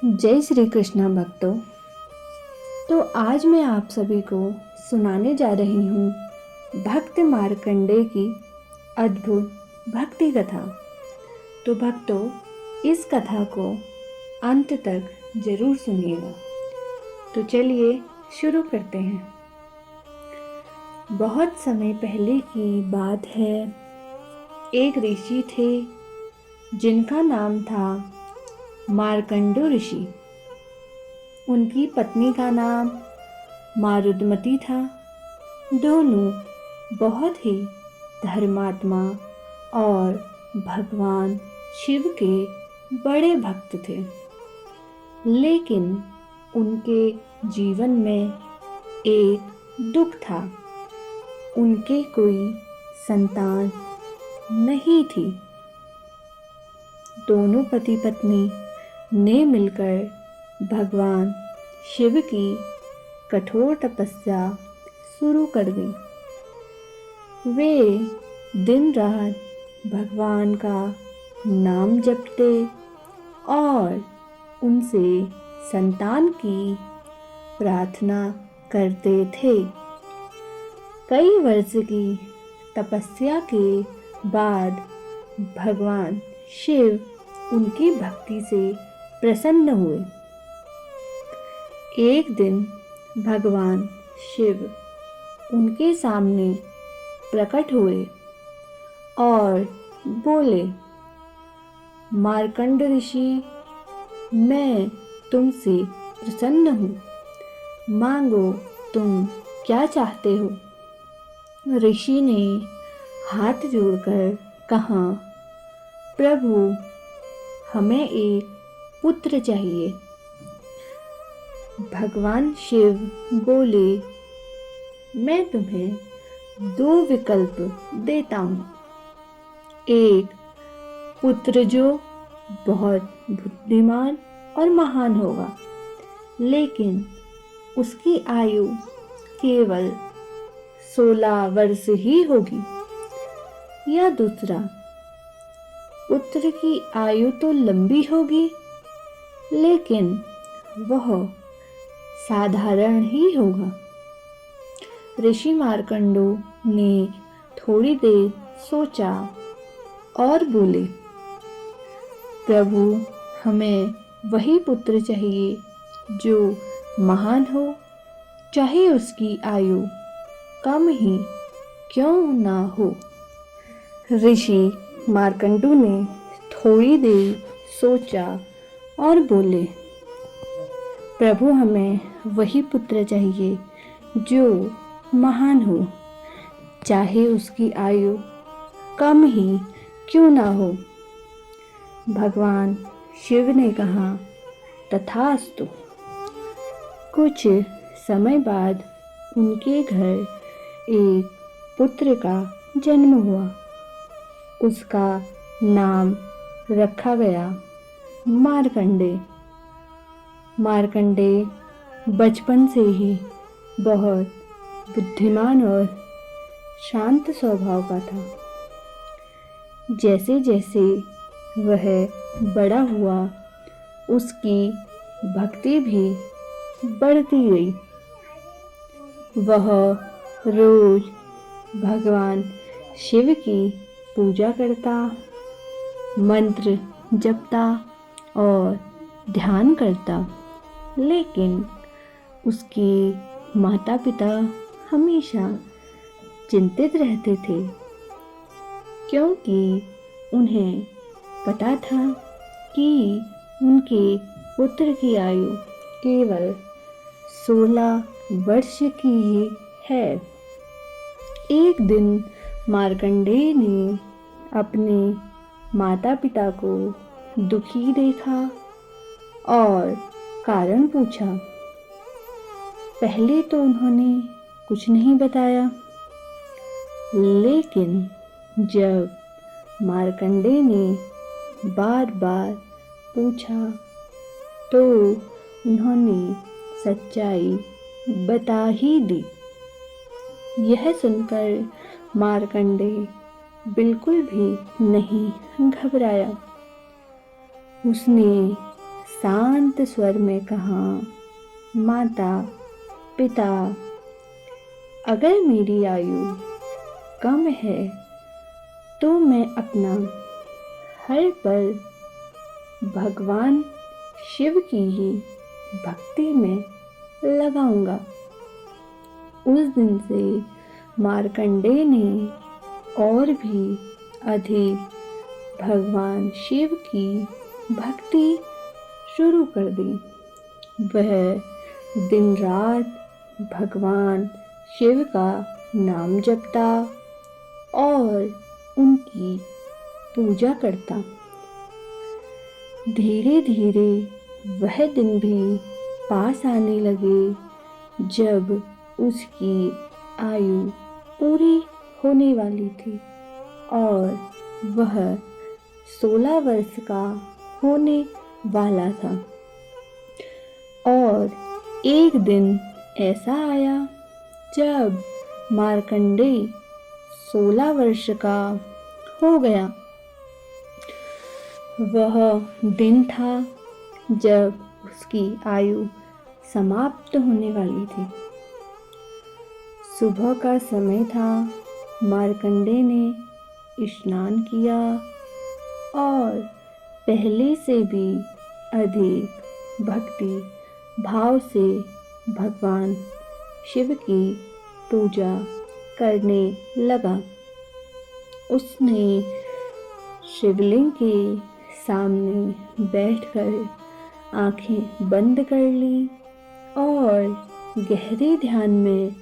जय श्री कृष्णा भक्तों। तो आज मैं आप सभी को सुनाने जा रही हूँ भक्त मार्कंडेय की अद्भुत भक्ति कथा। तो भक्तों, इस कथा को अंत तक जरूर सुनिएगा। तो चलिए शुरू करते हैं। बहुत समय पहले की बात है। एक ऋषि थे जिनका नाम था मार्कंड ऋषि। उनकी पत्नी का नाम मारुदमती था। दोनों बहुत ही धर्मात्मा और भगवान शिव के बड़े भक्त थे। लेकिन उनके जीवन में एक दुख था। उनके कोई संतान नहीं थी। दोनों पति पत्नी ने मिलकर भगवान शिव की कठोर तपस्या शुरू कर दी। वे दिन रात भगवान का नाम जपते और उनसे संतान की प्रार्थना करते थे। कई वर्ष की तपस्या के बाद भगवान शिव उनकी भक्ति से प्रसन्न हुए। एक दिन भगवान शिव उनके सामने प्रकट हुए और बोले, मार्कंड ऋषि, मैं तुमसे प्रसन्न हूँ। मांगो, तुम क्या चाहते हो? ऋषि ने हाथ जोड़कर कहा, प्रभु, हमें एक पुत्र चाहिए। भगवान शिव बोले, मैं तुम्हें दो विकल्प देता हूँ। एक, पुत्र जो बहुत बुद्धिमान और महान होगा, लेकिन उसकी आयु केवल 16 वर्ष ही होगी। या दूसरा, पुत्र की आयु तो लंबी होगी, लेकिन वह साधारण ही होगा। ऋषि मार्कंडो ने थोड़ी देर सोचा और बोले, प्रभु, हमें वही पुत्र चाहिए जो महान हो, चाहे उसकी आयु कम ही क्यों ना हो। ऋषि मार्कंडो ने थोड़ी देर सोचा और बोले, प्रभु, हमें वही पुत्र चाहिए जो महान हो, चाहे उसकी आयु कम ही क्यों ना हो। भगवान शिव ने कहा, तथास्तु। कुछ समय बाद उनके घर एक पुत्र का जन्म हुआ। उसका नाम रखा गया मार्कंडेय। मार्कंडेय बचपन से ही बहुत बुद्धिमान और शांत स्वभाव का था। जैसे जैसे वह बड़ा हुआ, उसकी भक्ति भी बढ़ती गई। वह रोज भगवान शिव की पूजा करता, मंत्र जपता और ध्यान करता। लेकिन उसके माता पिता हमेशा चिंतित रहते थे, क्योंकि उन्हें पता था कि उनके पुत्र की आयु केवल 16 वर्ष की ही है। एक दिन मार्कंडेय ने अपने माता पिता को दुखी देखा और कारण पूछा। पहले तो उन्होंने कुछ नहीं बताया, लेकिन जब मार्कंडेय ने बार बार पूछा तो उन्होंने सच्चाई बता ही दी। यह सुनकर मार्कंडेय बिल्कुल भी नहीं घबराया। उसने शांत स्वर में कहा, माता पिता, अगर मेरी आयु कम है तो मैं अपना हर पल भगवान शिव की ही भक्ति में लगाऊंगा। उस दिन से मार्कंडेय ने और भी अधिक भगवान शिव की भक्ति शुरू कर दी। वह दिन रात भगवान शिव का नाम जपता और उनकी पूजा करता। धीरे धीरे वह दिन भी पास आने लगे जब उसकी आयु पूरी होने वाली थी और वह 16 वर्ष का होने वाला था। और एक दिन ऐसा आया जब मार्कंडेय 16 वर्ष का हो गया। वह दिन था जब उसकी आयु समाप्त होने वाली थी। सुबह का समय था। मार्कंडेय ने स्नान किया और पहले से भी अधिक भक्ति भाव से भगवान शिव की पूजा करने लगा। उसने शिवलिंग के सामने बैठकर आंखें बंद कर ली और गहरे ध्यान में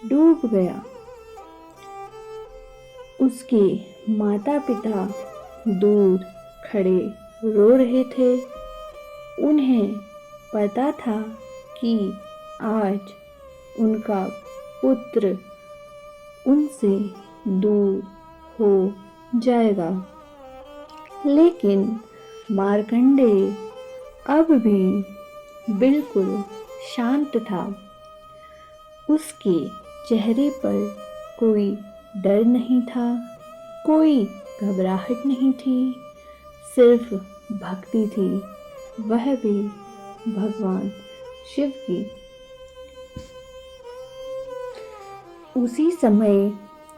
डूब गया। उसके माता पिता दूर खड़े रो रहे थे। उन्हें पता था कि आज उनका पुत्र उनसे दूर हो जाएगा, लेकिन मार्कंडेय अब भी बिल्कुल शांत था। उसके चेहरे पर कोई डर नहीं था, कोई घबराहट नहीं थी, सिर्फ भक्ति थी, वह भी भगवान शिव की। उसी समय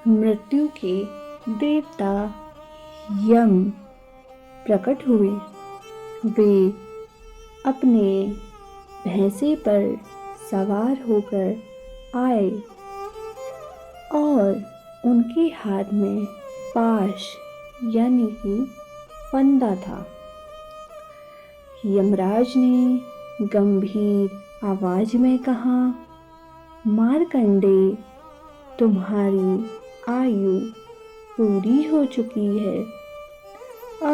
मृत्यु के देवता यम प्रकट हुए। वे अपने भैंसे पर सवार होकर आए और उनके हाथ में पाश यानी कि फंदा था। यमराज ने गंभीर आवाज में कहा, मार्कंडेय, तुम्हारी आयु पूरी हो चुकी है।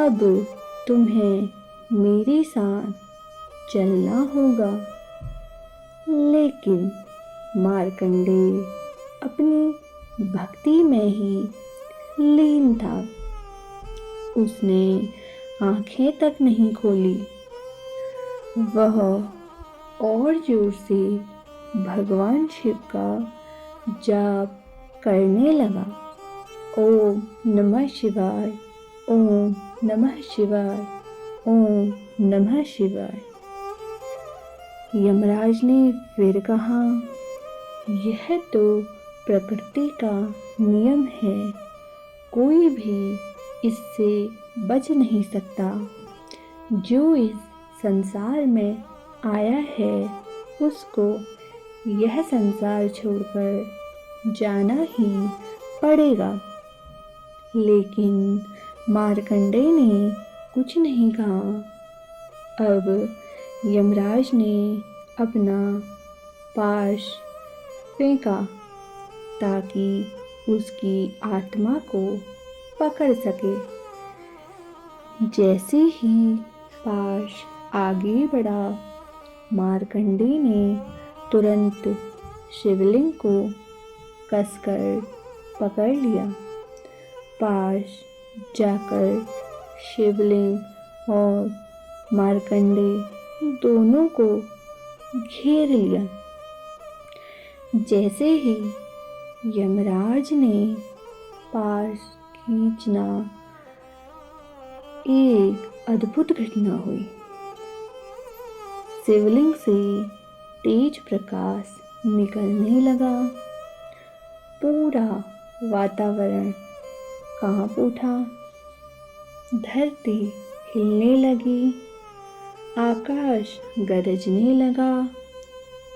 अब तुम्हें मेरे साथ चलना होगा। लेकिन मार्कंडेय अपनी भक्ति में ही लीन था। उसने आंखें तक नहीं खोली। वह और जोर से भगवान शिव का जाप करने लगा। ओम नमः शिवाय, ओम नमः शिवाय, ओम नमः शिवाय। यमराज ने फिर कहा, यह तो प्रकृति का नियम है, कोई भी इससे बच नहीं सकता। जो इस संसार में आया है उसको यह संसार छोड़कर जाना ही पड़ेगा। लेकिन मार्कंडेय ने कुछ नहीं कहा। अब यमराज ने अपना पाश फेंका ताकि उसकी आत्मा को पकड़ सके। जैसे ही पाश आगे बढ़ा, मार्कंडेय ने तुरंत शिवलिंग को कसकर पकड़ लिया। पाश जाकर शिवलिंग और मार्कंडेय दोनों को घेर लिया। जैसे ही यमराज ने पाश खींचना, एक अद्भुत घटना हुई। शिवलिंग से तेज प्रकाश निकलने लगा। पूरा वातावरण कांप उठा। धरती हिलने लगी, आकाश गरजने लगा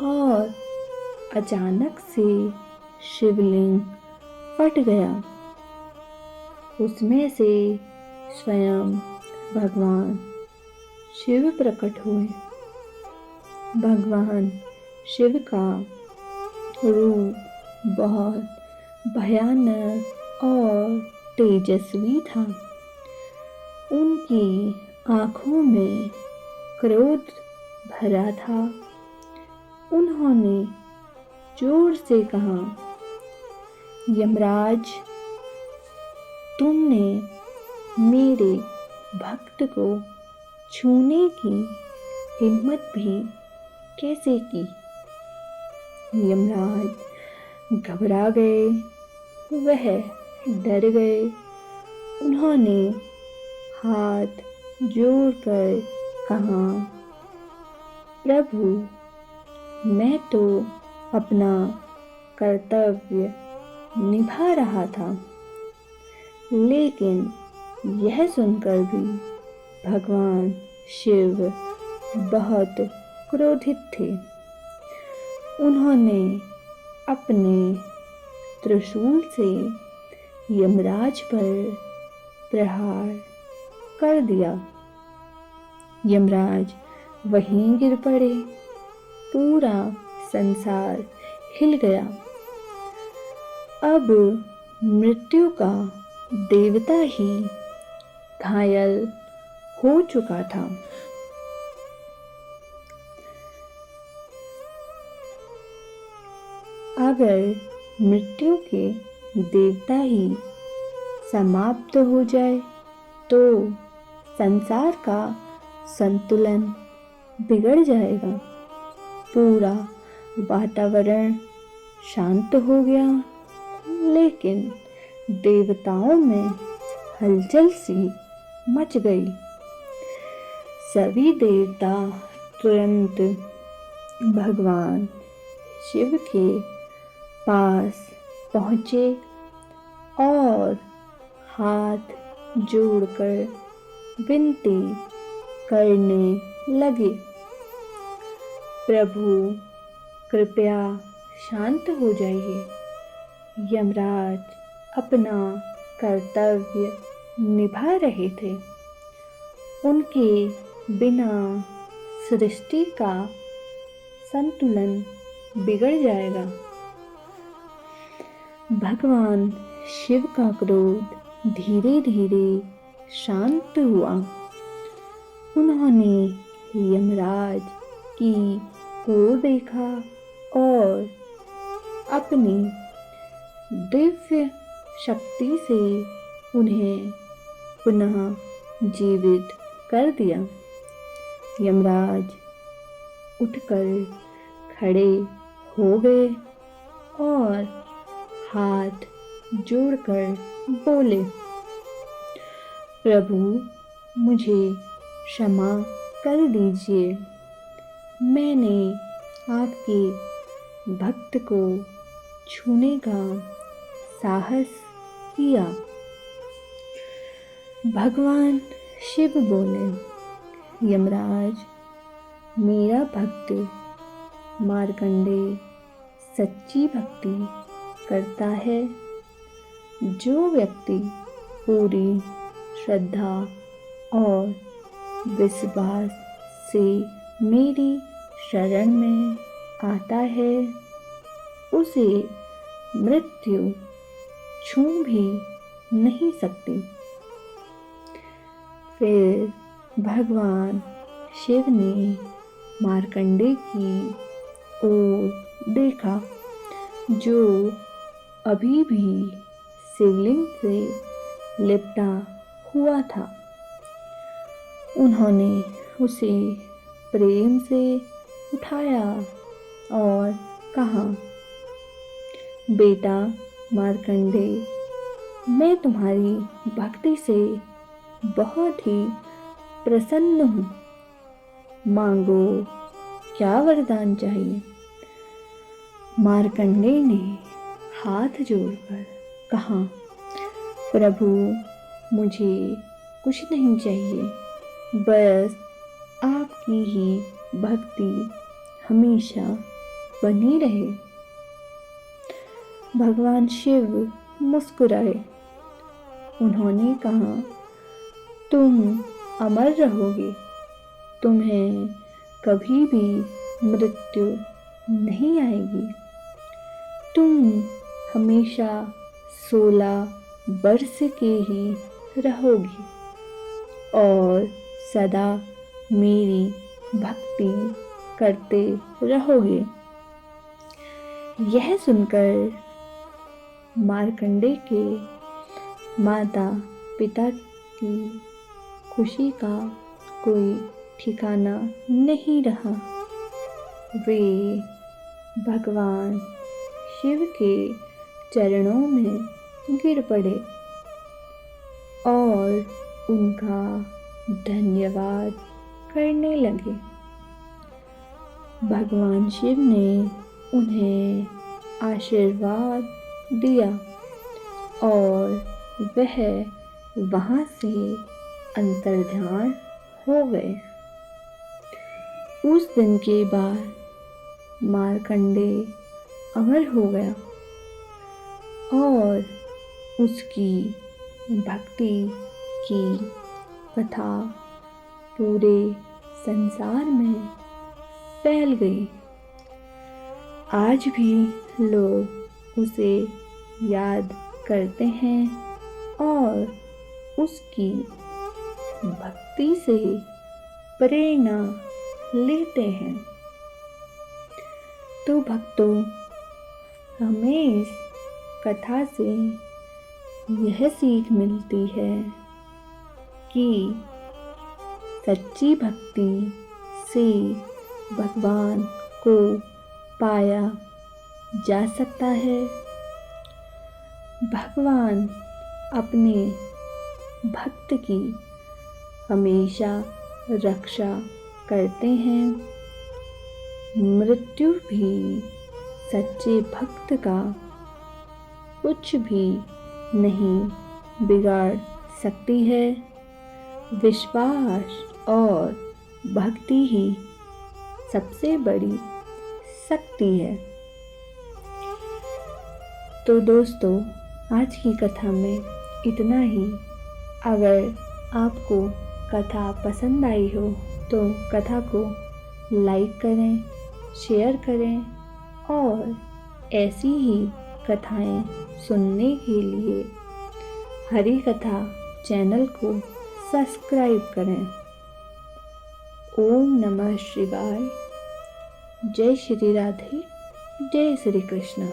और अचानक से शिवलिंग फट गया। उसमें से स्वयं भगवान शिव प्रकट हुए। भगवान शिव का रूप बहुत भयानक और तेजस्वी था। उनकी आँखों में क्रोध भरा था। उन्होंने जोर से कहा, यमराज, तुमने मेरे भक्त को छूने की हिम्मत भी कैसे की? यमराज घबरा गए, वह डर गए। उन्होंने हाथ जोड़कर कहा, प्रभु, मैं तो अपना कर्तव्य निभा रहा था, लेकिन यह सुनकर भी भगवान शिव बहुत क्रोधित थे। उन्होंने अपने त्रिशूल से यमराज पर प्रहार कर दिया। यमराज वहीं गिर पड़े। पूरा संसार हिल गया। अब मृत्यु का देवता ही घायल हो चुका था। अगर मृत्यु के देवता ही समाप्त हो जाए तो संसार का संतुलन बिगड़ जाएगा। पूरा वातावरण शांत हो गया, लेकिन देवताओं में हलचल सी मच गई। सभी देवता तुरंत भगवान शिव के पास पहुँचे और हाथ जोड़कर विनती करने लगे, प्रभु, कृपया शांत हो जाइए। यमराज अपना कर्तव्य निभा रहे थे। उनके बिना सृष्टि का संतुलन बिगड़ जाएगा। भगवान शिव का क्रोध धीरे धीरे शांत हुआ। उन्होंने यमराज की ओर देखा और अपनी दिव्य शक्ति से उन्हें पुनः जीवित कर दिया। यमराज उठकर खड़े हो गए और हाथ जोड़कर बोले, प्रभु, मुझे क्षमा कर दीजिए। मैंने आपके भक्त को छूने का साहस किया। भगवान शिव बोले, यमराज, मेरा भक्त मार्कंडेय सच्ची भक्ति करता है। जो व्यक्ति पूरी श्रद्धा और विश्वास से मेरी शरण में आता है, उसे मृत्यु छू भी नहीं सकती। फिर भगवान शिव ने मार्कंडेय की ओर देखा, जो अभी भी शिवलिंग से लिपटा हुआ था। उन्होंने उसे प्रेम से उठाया और कहा, बेटा मार्कंडेय, मैं तुम्हारी भक्ति से बहुत ही प्रसन्न हूँ। मांगो क्या वरदान चाहिए? मार्कंडेय ने हाथ जोड़कर कहा, प्रभु, मुझे कुछ नहीं चाहिए, बस आपकी ही भक्ति हमेशा बनी रहे। भगवान शिव मुस्कुराए। उन्होंने कहा, तुम अमर रहोगे, तुम्हें कभी भी मृत्यु नहीं आएगी। तुम हमेशा 16 वर्ष के ही रहोगी और सदा मेरी भक्ति करते रहोगे। यह सुनकर मार्कंडेय के माता पिता की खुशी का कोई ठिकाना नहीं रहा। वे भगवान शिव के चरणों में गिर पड़े और उनका धन्यवाद करने लगे। भगवान शिव ने उन्हें आशीर्वाद दिया और वह वहाँ से अंतर्ध्यान हो गए। उस दिन के बाद मार्कंडेय अमर हो गया और उसकी भक्ति की कथा पूरे संसार में फैल गई। आज भी लोग उसे याद करते हैं और उसकी भक्ति से प्रेरणा लेते हैं। तो भक्तों, हमें इस कथा से यह सीख मिलती है कि सच्ची भक्ति से भगवान को पाया जा सकता है। भगवान अपने भक्त की हमेशा रक्षा करते हैं। मृत्यु भी सच्चे भक्त का कुछ भी नहीं बिगाड़ सकती है। विश्वास और भक्ति ही सबसे बड़ी शक्ति है। तो दोस्तों, आज की कथा में इतना ही। अगर आपको कथा पसंद आई हो तो कथा को लाइक करें, शेयर करें और ऐसी ही कथाएं सुनने के लिए हरी कथा चैनल को सब्सक्राइब करें। ओम नमः शिवाय। जय श्री राधे, जय श्री कृष्ण।